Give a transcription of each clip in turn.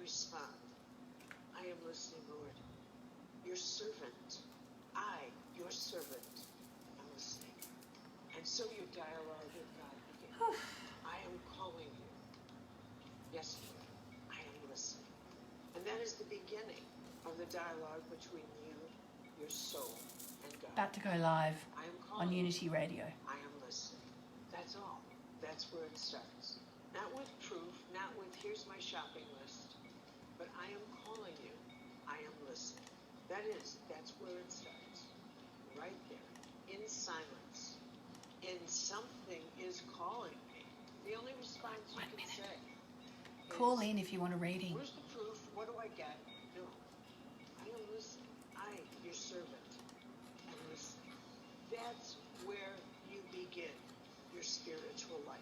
respond. I am listening, Lord. Your servant, your servant, am listening. And so your dialogue with God begins. I am calling you. Yes, Lord, I am listening. And that is the beginning of the dialogue between you, your soul, and God. About to go live on Unity Radio. I am listening. That's all. That's where it starts. Not with proof, not with here's my shopping list, but I am calling you. I am listening. That's where it starts. Right there, in silence, in something is calling me. The only response you can say is, call in if you want a reading. Where's the proof? What do I get? No. I am listening. I, your servant, am listening. That's where you begin your spiritual life.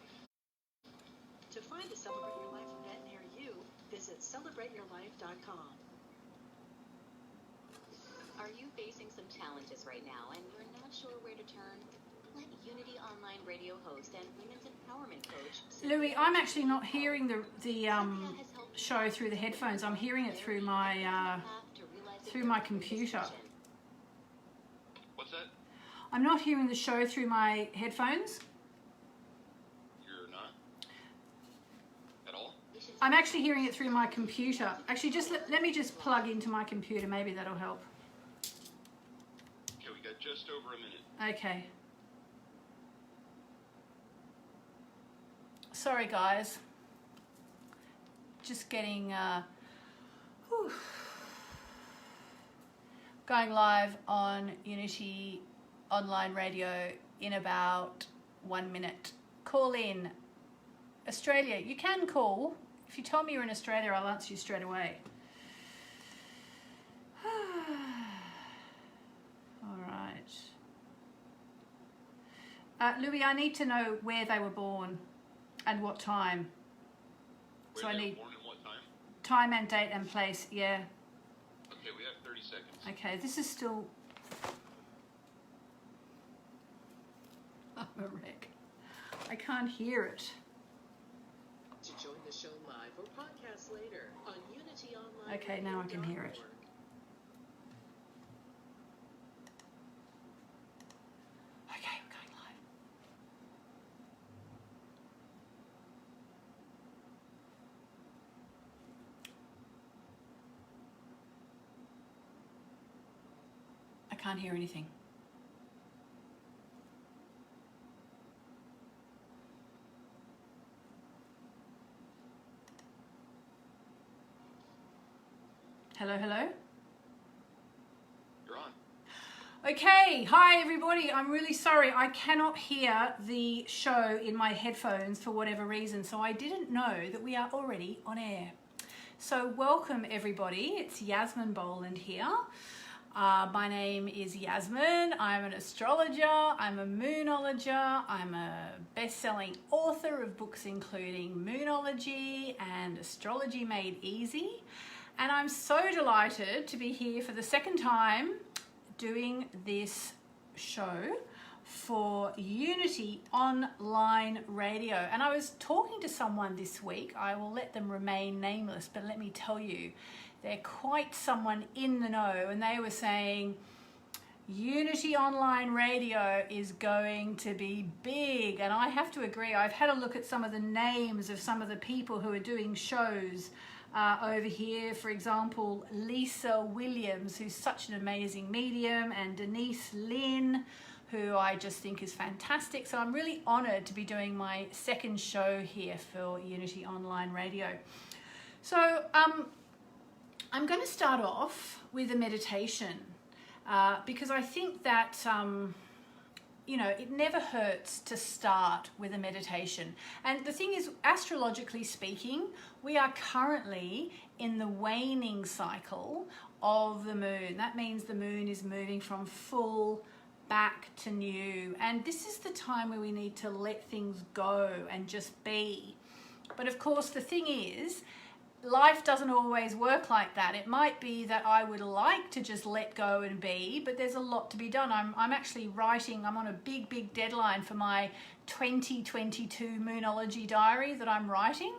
To find a Celebrate Your Life event near you, visit celebrateyourlife.com. Are you facing some challenges right now and you're not sure where to turn? Let Unity Online radio host and women's empowerment coach Louis, I'm actually not hearing the show through the headphones. I'm hearing it through my computer. What's that? I'm not hearing the show through my headphones. You're not? At all? I'm actually hearing it through my computer. Actually, just let me just plug into my computer. Maybe that'll help. Okay, we got just over a minute. Okay. Sorry, guys. Just getting going live on Unity Online Radio in about 1 minute. Call in. Australia, you can call. If you tell me you're in Australia, I'll answer you straight away. All right. Louis, I need to know where they were born and what time. Where so I need born and what time? Time and date and place, yeah. Okay, we have 30 seconds. Okay, this is still... I'm a wreck. I can't hear it. To join the show live or podcast later on Unity Online. Okay, now I can hear it. Okay, we're going live. I can't hear anything. Hello, hello. You're on. Okay, hi everybody. I'm really sorry. I cannot hear the show in my headphones for whatever reason, so I didn't know that we are already on air. So welcome everybody. It's Yasmin Boland here. My name is Yasmin. I'm an astrologer, I'm a moonologer, I'm a best-selling author of books including Moonology and Astrology Made Easy. And I'm so delighted to be here for the second time doing this show for Unity Online Radio. And I was talking to someone this week. I will let them remain nameless, but let me tell you, they're quite someone in the know. And they were saying, Unity Online Radio is going to be big. And I have to agree. I've had a look at some of the names of some of the people who are doing shows over here. For example, Lisa Williams, who's such an amazing medium, and Denise Lynn, who I just think is fantastic. So I'm really honored to be doing my second show here for Unity Online Radio. So I'm going to start off with a meditation because I think that it never hurts to start with a meditation. And the thing is, astrologically speaking, we are currently in the waning cycle of the moon. That means the moon is moving from full back to new. And this is the time where we need to let things go and just be. But of course, the thing is, life doesn't always work like that. It might be that I would like to just let go and be, but there's a lot to be done. I'm actually writing, I'm on a big deadline for my 2022 Moonology diary that I'm writing.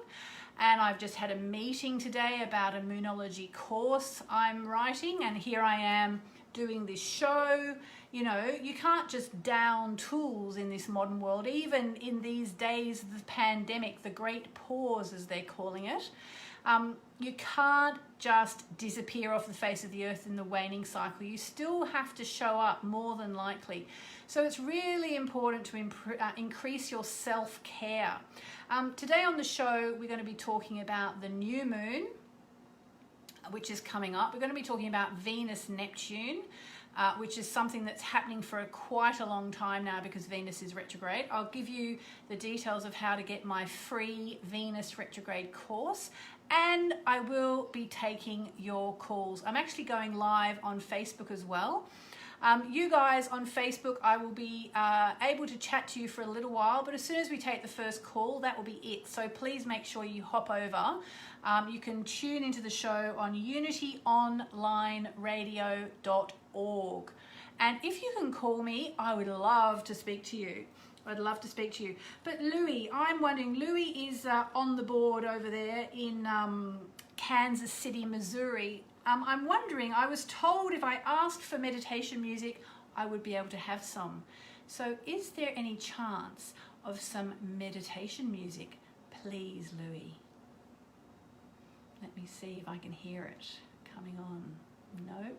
and I've just had a meeting today about a Moonology course I'm writing, and here I am doing this show. You know, you can't just down tools in this modern world, even in these days of the pandemic, the great pause as they're calling it. You can't just disappear off the face of the earth in the waning cycle. You still have to show up, more than likely. So it's really important to increase your self-care. Today on the show, we're going to be talking about the new moon, which is coming up. We're going to be talking about Venus-Neptune, which is something that's happening for quite a long time now because Venus is retrograde. I'll give you the details of how to get my free Venus retrograde course, and I will be taking your calls. I'm actually going live on Facebook as well. You guys on Facebook, I will be able to chat to you for a little while, but as soon as we take the first call, that will be it. So please make sure you hop over. You can tune into the show on unityonlineradio.org. And if you can call me, I would love to speak to you. I'd love to speak to you. But Louis, I'm wondering, Louis is on the board over there in Kansas City, Missouri. I'm wondering, I was told if I asked for meditation music, I would be able to have some. So is there any chance of some meditation music? Please, Louis. Let me see if I can hear it coming on. No.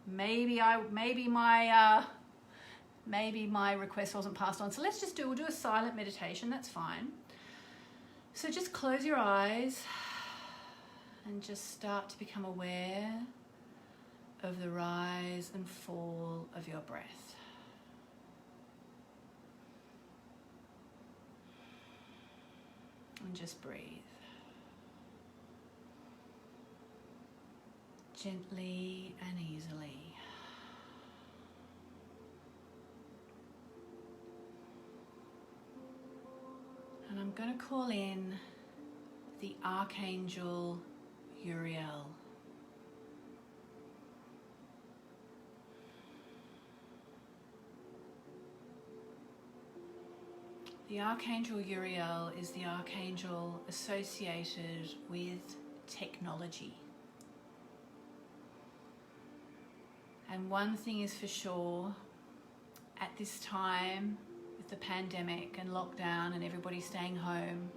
Maybe my request wasn't passed on. So we'll do a silent meditation, that's fine. So just close your eyes and just start to become aware of the rise and fall of your breath. And just breathe. Gently and easily. And I'm going to call in the Archangel Uriel. The Archangel Uriel is the archangel associated with technology. And one thing is for sure, at this time, with the pandemic and lockdown and everybody staying home,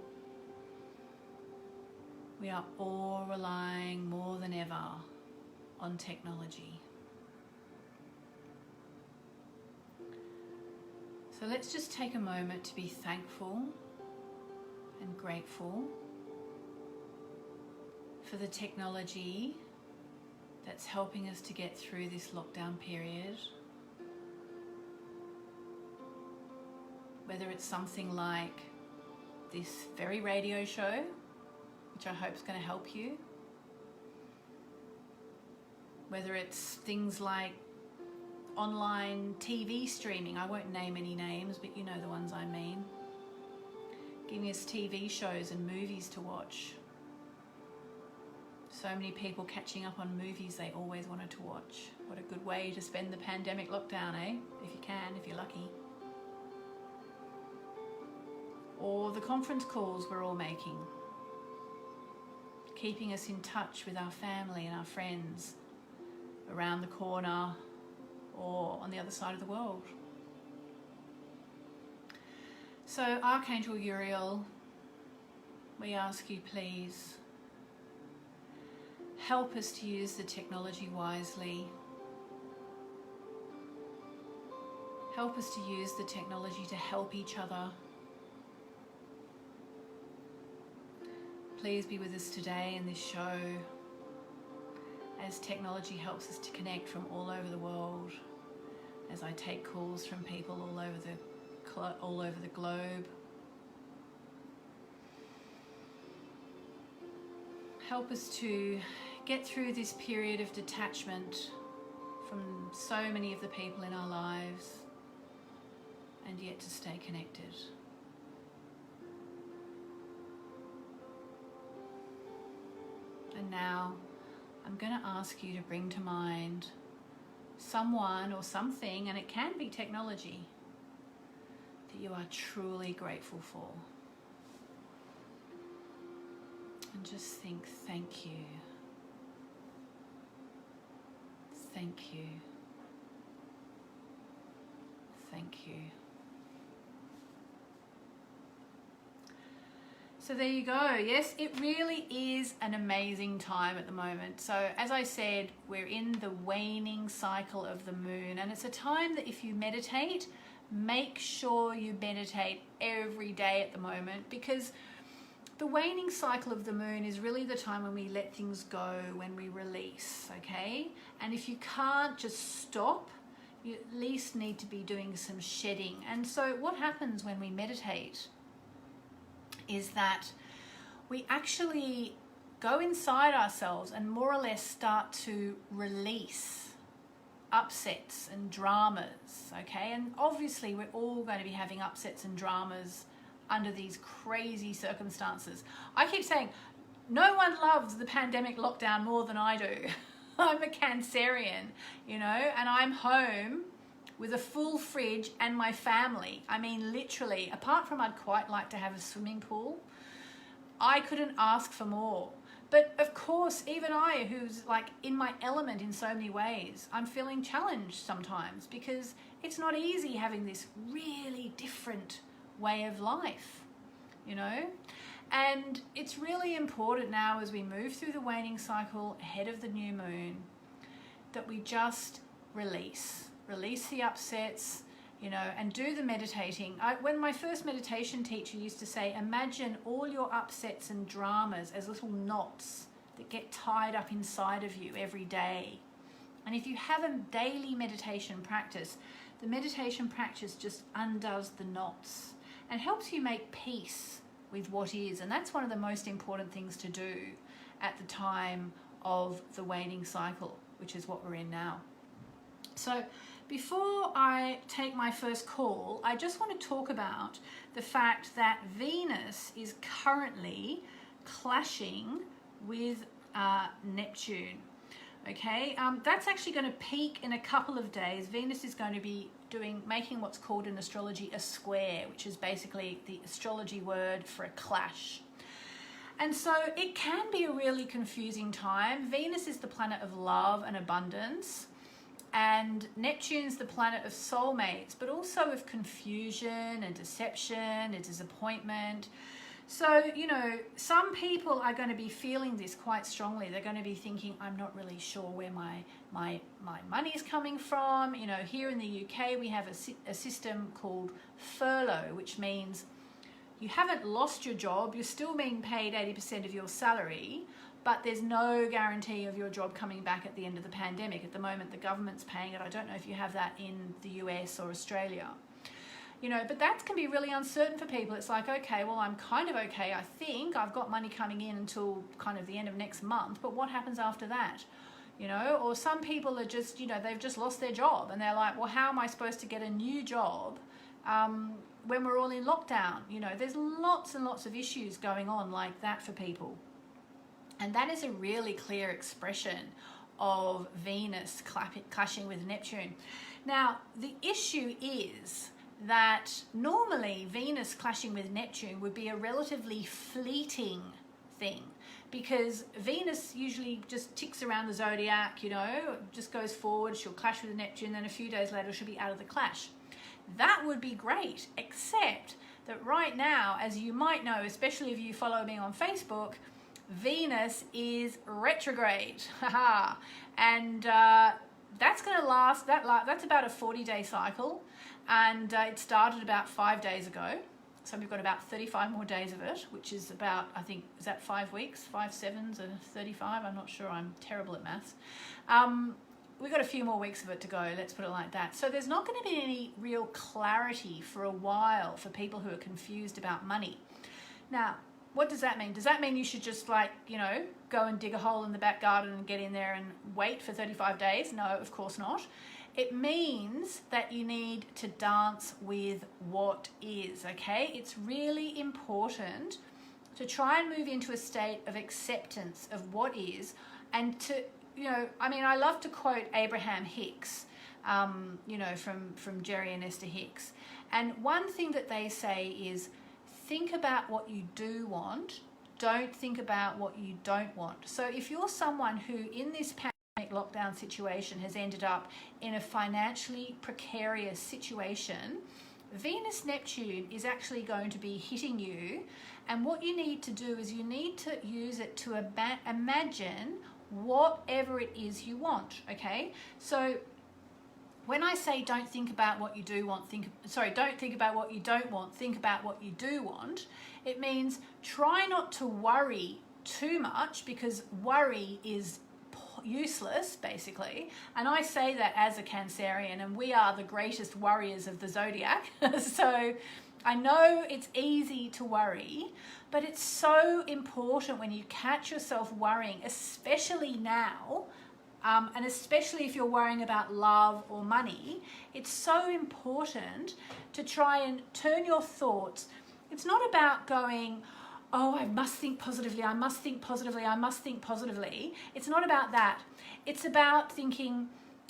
we are all relying more than ever on technology. So let's just take a moment to be thankful and grateful for the technology that's helping us to get through this lockdown period. Whether it's something like this very radio show, which I hope is going to help you. Whether it's things like online TV streaming, I won't name any names, but you know the ones I mean. Giving us TV shows and movies to watch. So many people catching up on movies they always wanted to watch. What a good way to spend the pandemic lockdown, eh? If you can, if you're lucky. Or the conference calls we're all making. Keeping us in touch with our family and our friends around the corner or on the other side of the world. So Archangel Uriel, we ask you please, help us to use the technology wisely. Help us to use the technology to help each other. Please be with us today in this show as technology helps us to connect from all over the world, as I take calls from people all over the globe. Help us to get through this period of detachment from so many of the people in our lives and yet to stay connected. And now I'm going to ask you to bring to mind someone or something, and it can be technology, that you are truly grateful for. just think, thank you. Thank you. Thank you. So there you go. Yes, it really is an amazing time at the moment. So as I said, we're in the waning cycle of the moon, and it's a time that if you meditate, make sure you meditate every day at the moment, because the waning cycle of the moon is really the time when we let things go, when we release, okay? And if you can't just stop, you at least need to be doing some shedding. And so what happens when we meditate is that we actually go inside ourselves and more or less start to release upsets and dramas, okay? And obviously we're all going to be having upsets and dramas under these crazy circumstances. I keep saying, no one loves the pandemic lockdown more than I do. I'm a Cancerian, you know, and I'm home with a full fridge and my family. I mean, literally, apart from I'd quite like to have a swimming pool, I couldn't ask for more. But of course, even I, who's like in my element in so many ways, I'm feeling challenged sometimes because it's not easy having this really different way of life, you know? And it's really important now as we move through the waning cycle ahead of the new moon that we just release the upsets, you know, and do the meditating. When my first meditation teacher used to say, imagine all your upsets and dramas as little knots that get tied up inside of you every day. And if you have a daily meditation practice, the meditation practice just undoes the knots and helps you make peace with what is. And that's one of the most important things to do at the time of the waning cycle, which is what we're in now. So before I take my first call, I just want to talk about the fact that Venus is currently clashing with Neptune. Okay, that's actually going to peak in a couple of days. Venus is going to be making what's called in astrology a square, which is basically the astrology word for a clash. And so it can be a really confusing time. Venus is the planet of love and abundance, and Neptune's the planet of soulmates, but also of confusion and deception and disappointment. So, you know, some people are going to be feeling this quite strongly. They're going to be thinking, I'm not really sure where my money is coming from. You know, here in the UK, we have a system called furlough, which means you haven't lost your job. You're still being paid 80% of your salary, but there's no guarantee of your job coming back at the end of the pandemic. At the moment, the government's paying it. I don't know if you have that in the US or Australia. You know, but that can be really uncertain for people. It's like, okay, well, I'm kind of okay. I think I've got money coming in until kind of the end of next month, but what happens after that? You know, or some people are just, you know, they've just lost their job and they're like, well, how am I supposed to get a new job when we're all in lockdown? You know, there's lots and lots of issues going on like that for people. And that is a really clear expression of Venus clashing with Neptune. Now, the issue is that normally Venus clashing with Neptune would be a relatively fleeting thing, because Venus usually just ticks around the zodiac, you know, just goes forward, she'll clash with Neptune, then a few days later she'll be out of the clash. That would be great, except that right now, as you might know, especially if you follow me on Facebook, Venus is retrograde. And that's going to last, that's about a 40-day cycle. And it started about 5 days ago. So we've got about 35 more days of it, which is about, I think, is that 5 weeks? 5 sevens and 35? I'm not sure. I'm terrible at maths. We've got a few more weeks of it to go, let's put it like that. So there's not going to be any real clarity for a while for people who are confused about money. Now, what does that mean? Does that mean you should just, like, you know, go and dig a hole in the back garden and get in there and wait for 35 days? No, of course not. It means that you need to dance with what is, okay? It's really important to try and move into a state of acceptance of what is, and to, you know, I mean, I love to quote Abraham Hicks, you know, from Jerry and Esther Hicks. And one thing that they say is, think about what you do want don't think about what you don't want. So if you're someone who in this pandemic lockdown situation has ended up in a financially precarious situation, Venus Neptune is actually going to be hitting you, and what you need to do is you need to use it to imagine whatever it is you want. Okay, so when I say don't think about what you do want, don't think about what you don't want, think about what you do want, it means try not to worry too much, because worry is useless, basically. And I say that as a Cancerian, and we are the greatest worriers of the zodiac. So I know it's easy to worry, but it's so important when you catch yourself worrying, especially now, and especially if you're worrying about love or money. It's so important to try and turn your thoughts. It's not about going, oh, I must think positively, I must think positively, I must think positively. It's not about that. It's about thinking,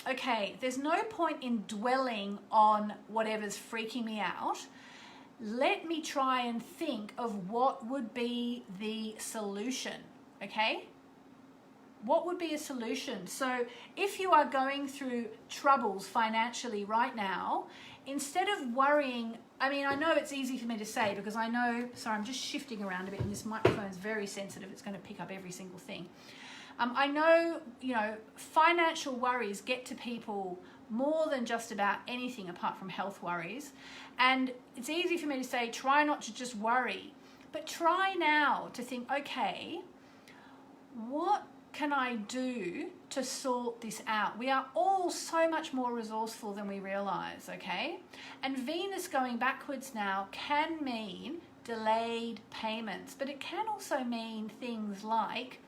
okay, there's no point in dwelling on whatever's freaking me out. Let me try and think of what would be the solution, okay? What would be a solution? So if you are going through troubles financially right now, instead of worrying, I mean, I know it's easy for me to say because I know, sorry, I'm just shifting around a bit and this microphone is very sensitive. It's going to pick up every single thing. I know, financial worries get to people more than just about anything apart from health worries. And it's easy for me to say, try not to just worry, but try now to think, okay, what can I do to sort this out? We are all so much more resourceful than we realize, okay? And Venus going backwards now can mean delayed payments, but it can also mean things like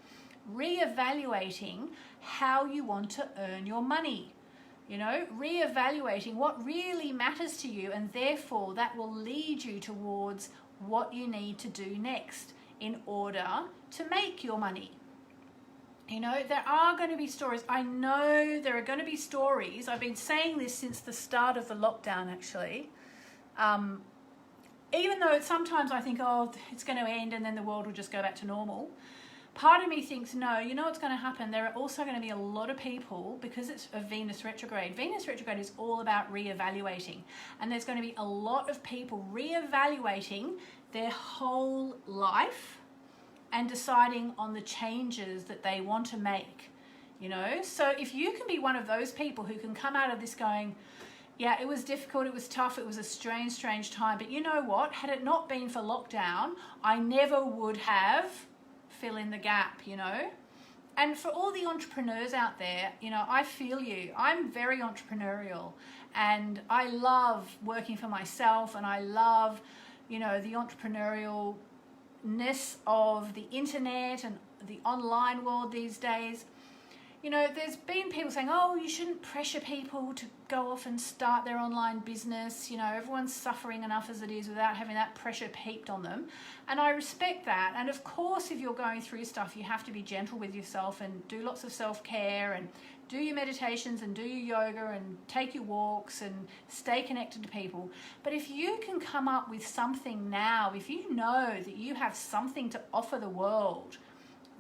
reevaluating how you want to earn your money. Reevaluating what really matters to you, and therefore that will lead you towards what you need to do next in order to make your money. There are going to be stories. I know there are going to be stories. I've been saying this since the start of the lockdown, actually. Even though sometimes I think, oh, it's going to end and then the world will just go back to normal. Part of me thinks, no, you know what's going to happen? There are also going to be a lot of people, because it's a Venus retrograde. Venus retrograde is all about reevaluating. And there's going to be a lot of people reevaluating their whole life and deciding on the changes that they want to make, So if you can be one of those people who can come out of this going, yeah, it was difficult, it was tough, it was a strange time, but you know what? Had it not been for lockdown, I never would have fill in the gap, And for all the entrepreneurs out there, I feel you. I'm very entrepreneurial, and I love working for myself, and I love, the entrepreneurial of the internet and the online world these days. There's been people saying, oh, you shouldn't pressure people to go off and start their online business. Everyone's suffering enough as it is without having that pressure heaped on them. And I respect that. And of course, if you're going through stuff, you have to be gentle with yourself and do lots of self-care and do your meditations and do your yoga and take your walks and stay connected to people. But if you can come up with something now, if you know that you have something to offer the world,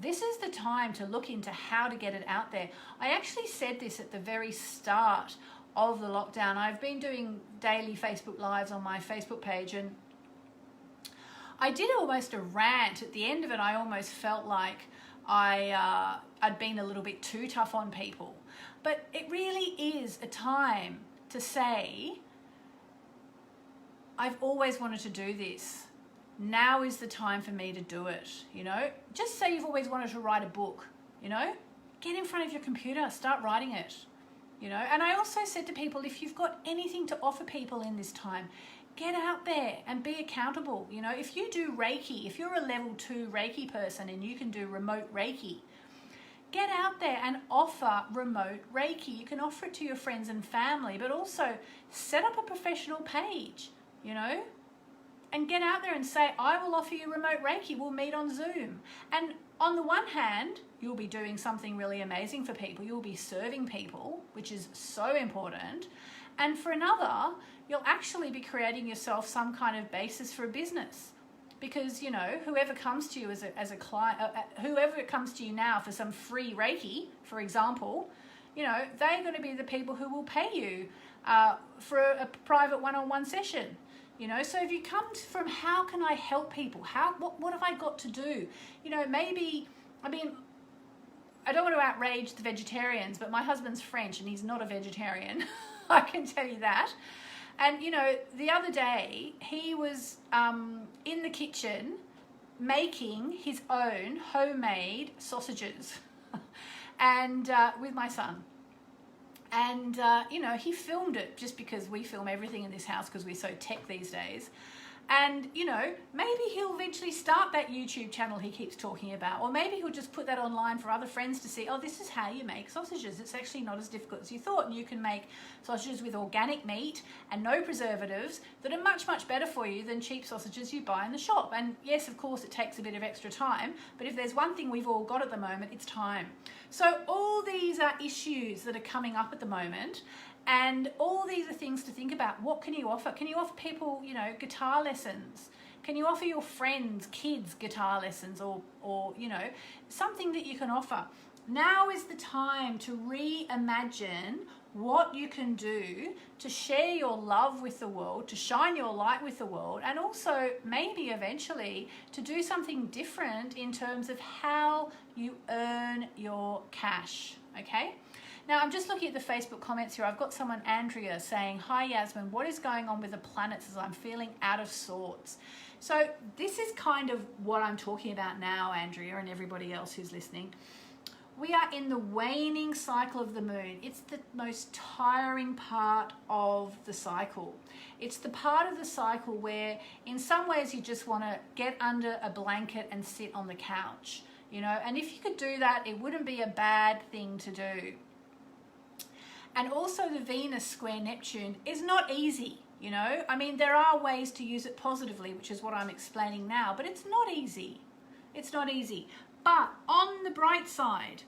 this is the time to look into how to get it out there. I actually said this at the very start of the lockdown. I've been doing daily Facebook Lives on my Facebook page, and I did almost a rant. At the end of it, I almost felt like I'd been a little bit too tough on people. But it really is a time to say, I've always wanted to do this. Now is the time for me to do it, Just say you've always wanted to write a book, Get in front of your computer, start writing it, And I also said to people, if you've got anything to offer people in this time, get out there and be accountable. If you do Reiki, if you're a level 2 Reiki person and you can do remote Reiki, get out there and offer remote Reiki. You can offer it to your friends and family, but also set up a professional page, and get out there and say, I will offer you remote Reiki. We'll meet on Zoom. And on the one hand, you'll be doing something really amazing for people. You'll be serving people, which is so important. And for another, you'll actually be creating yourself some kind of basis for a business. because, you know, whoever comes to you as a client, whoever comes to you now for some free Reiki, for example, you know, they're going to be the people who will pay you for a private one-on-one session. You know, so if you come from how can I help people? What have I got to do? You know, maybe, I mean, I don't want to outrage the vegetarians, but my husband's French and he's not a vegetarian. I can tell you that. And, you know, the other day he was in the kitchen making his own homemade sausages and with my son. And, you know, he filmed it just because we film everything in this house because we're so tech these days. And, you know, maybe he'll eventually start that YouTube channel he keeps talking about. Or maybe he'll just put that online for other friends to see, oh, this is how you make sausages. It's actually not as difficult as you thought. And you can make sausages with organic meat and no preservatives that are much, much better for you than cheap sausages you buy in the shop. And yes, of course, it takes a bit of extra time. But if there's one thing we've all got at the moment, it's time. So all these are issues that are coming up at the moment. And all these are things to think about. What can you offer? Can you offer people, you know, guitar lessons? Can you offer your friends, kids, guitar lessons or you know, something that you can offer? Now is the time to reimagine what you can do to share your love with the world, to shine your light with the world, and also maybe eventually to do something different in terms of how you earn your cash, okay? Now, I'm just looking at the Facebook comments here. I've got someone, Andrea, saying, hi, Yasmin, what is going on with the planets as I'm feeling out of sorts? So this is kind of what I'm talking about now, Andrea, and everybody else who's listening. We are in the waning cycle of the moon. It's the most tiring part of the cycle. It's the part of the cycle where in some ways you just want to get under a blanket and sit on the couch, you know, and if you could do that, it wouldn't be a bad thing to do. And also the Venus square Neptune is not easy, you know. I mean, there are ways to use it positively, which is what I'm explaining now, but it's not easy. It's not easy. But on the bright side,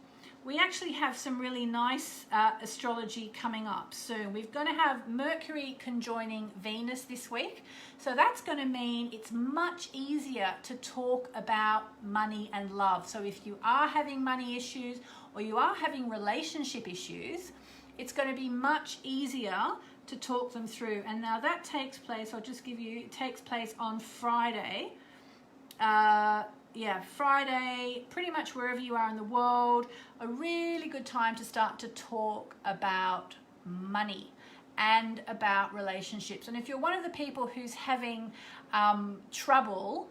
we actually have some really nice astrology coming up soon. We're going to have Mercury conjoining Venus this week. So that's going to mean it's much easier to talk about money and love. So if you are having money issues or you are having relationship issues, it's going to be much easier to talk them through. And now that takes place, I'll just give you, it takes place on Friday. Friday, pretty much wherever you are in the world, a really good time to start to talk about money and about relationships. And if you're one of the people who's having trouble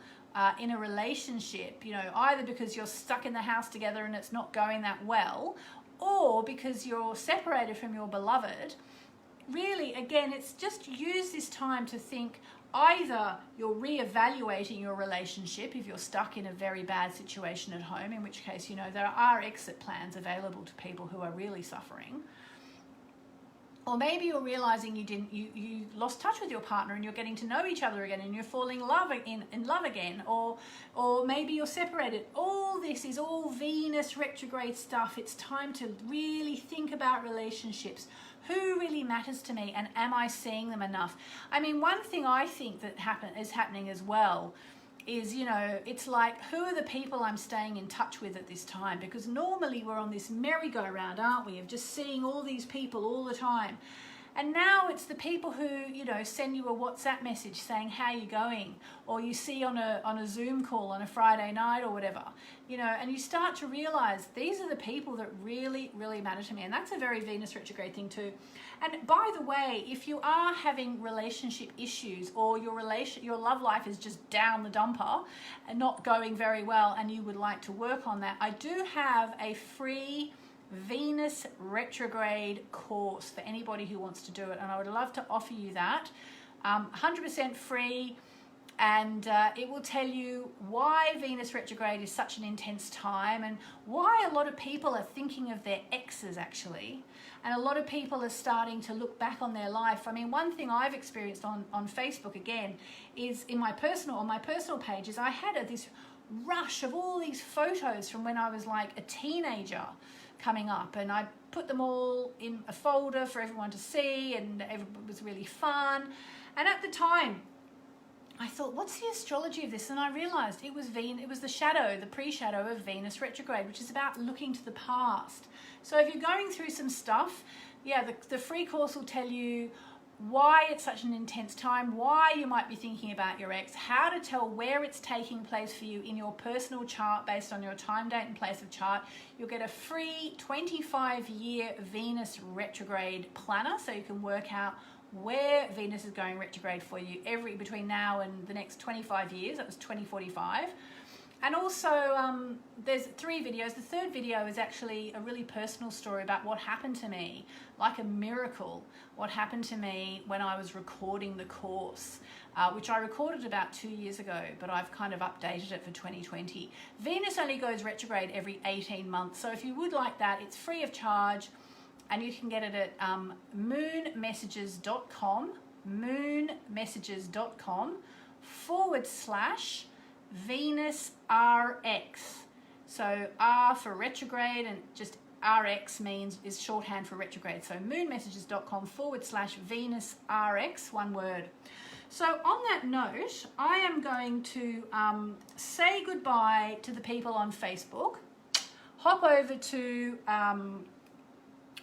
in a relationship, you know, either because you're stuck in the house together and it's not going that well, or because you're separated from your beloved, really, again, it's just use this time to think either you're reevaluating your relationship if you're stuck in a very bad situation at home, in which case, you know, there are exit plans available to people who are really suffering. Or maybe you're realizing you lost touch with your partner and you're getting to know each other again and you're falling in love again, or maybe you're separated. All this is all Venus retrograde stuff. It's time to really think about relationships. Who really matters to me, and am I seeing them enough? I mean, one thing I think that is happening as well is, you know, it's like, who are the people I'm staying in touch with at this time? Because normally we're on this merry-go-round, aren't we, of just seeing all these people all the time. And now it's the people who, you know, send you a WhatsApp message saying, how you going? Or you see on a Zoom call on a Friday night or whatever, you know, and you start to realize these are the people that really, really matter to me. And that's a very Venus retrograde thing too. And by the way, if you are having relationship issues or your love life is just down the dumper and not going very well and you would like to work on that, I do have a free Venus retrograde course for anybody who wants to do it, and I would love to offer you that. 100% free, and it will tell you why Venus retrograde is such an intense time and why a lot of people are thinking of their exes actually, and a lot of people are starting to look back on their life. I mean, one thing I've experienced on Facebook again is on my personal pages, I had this rush of all these photos from when I was like a teenager coming up, and I put them all in a folder for everyone to see, and it was really fun. And at the time I thought, what's the astrology of this? And I realized it was the shadow, the pre-shadow of Venus retrograde, which is about looking to the past. So if you're going through some stuff, yeah, the free course will tell you why it's such an intense time, why you might be thinking about your ex, how to tell where it's taking place for you in your personal chart based on your time, date, and place of chart. You'll get a free 25-year Venus retrograde planner, so you can work out where Venus is going retrograde for you between now and the next 25 years. That was 2045. And also, there's 3 videos. The third video is actually a really personal story about what happened to me, like a miracle, what happened to me when I was recording the course, which I recorded about 2 years ago, but I've kind of updated it for 2020. Venus only goes retrograde every 18 months. So if you would like that, it's free of charge, and you can get it at moonmessages.com, moonmessages.com/Venus RX. So R for retrograde, and just RX is shorthand for retrograde. So moonmessages.com/Venus RX, one word. So on that note, I am going to say goodbye to the people on Facebook. Hop over to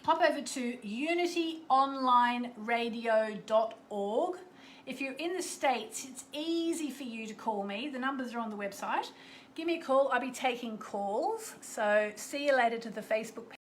unityonlineradio.org. If you're in the States, it's easy for you to call me. The numbers are on the website. Give me a call. I'll be taking calls. So see you later to the Facebook page.